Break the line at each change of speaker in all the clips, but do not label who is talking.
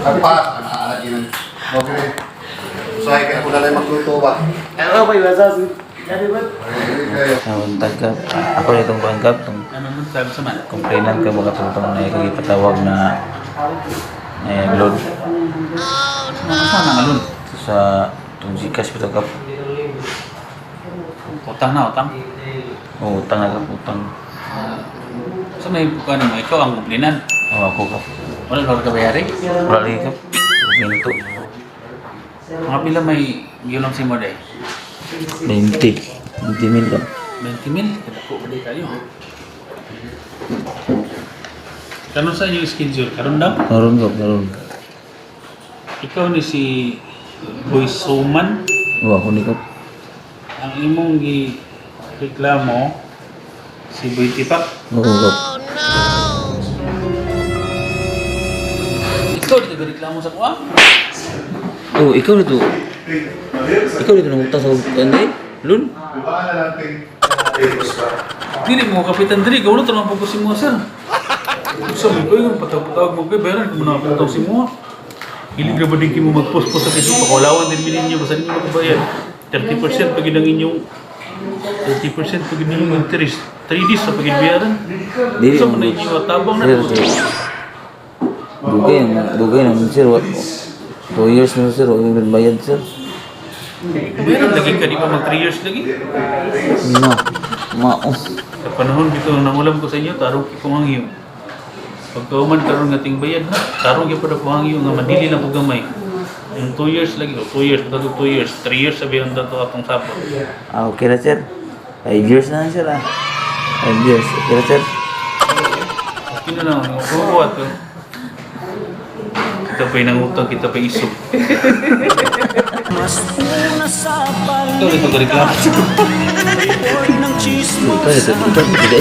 Apa? Anak-anak yun. Okay. So, kaya ko na lang magluto ba?
Ano ba yung asas? Jadi ba?
Tagkap, ako itong bangkap, itong
Ano mo sabi sa man?
komplainan ka mga tutong na ikagipatawag na load
Saan ang alun?
sa itong Gcash ito kap.
Utang na, utang.
Utang na kap, utang.
So may buka mo, ikaw ang kumplinan.
Ako kap.
Wala ka bayari?
Wala lagi kap. Ginto.
Mga pila may gilong si mo day?
20 mil kap.
20 mil? Kadako ba day kayo? Kanon sa inyong schedule? Karon daw?
Karon kap, karon.
Ikaw ni si Boy Suman.
Ako ni kap.
Ang imong reklamo si Boy Tipak.
Oo kap.
Ikaw di ka reklamo sa kuha?
Oh, ikaw dito. Ikaw dito nang utang sa kanday? Lun?
Baka na natin.
Dili mo kapitan diri, gawin ito naman po si mo, sir. Gusto mo ko yung patawag mo kayo, bayaran ko na patawag si mo. Hilig na ba din kayo mag-post-post sa Facebook, pakulawan din bilhin niyo, basta ninyo magbayan. 30% pag ang inyong 30% pag inyong interest. 3 days sa pag-ibiyaran. Gusto mo na yung tabang na po.
Dugay naman sir. 2 years na sir, huwag yung bayad sir.
Bayaran lagi ka, di pa mag 3 years lagi.
Mao.
Sa panahon dito, nangulam ko sa inyo, tarong ki kumangyo. Pagkauman karon nga ting bayad na, tarong ki pada kumangyo nga madili lang ko gamay. Yung 2 years lagi, 2 years, patag 2 years, 3 years sabihan daw atong sapot.
Okay na sir. 5 years na sir 5 years. Okay na sir.
Okay na lang, kukuha ko. Kita pa'y nangutang, kita pa'y isog. Ito rin ito reklamo.
Ito bigay.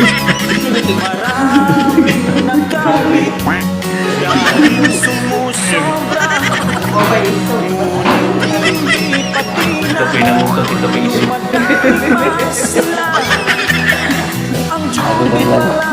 Kita pa'y nangutang, kita pa'y isog.
Ako ba lang?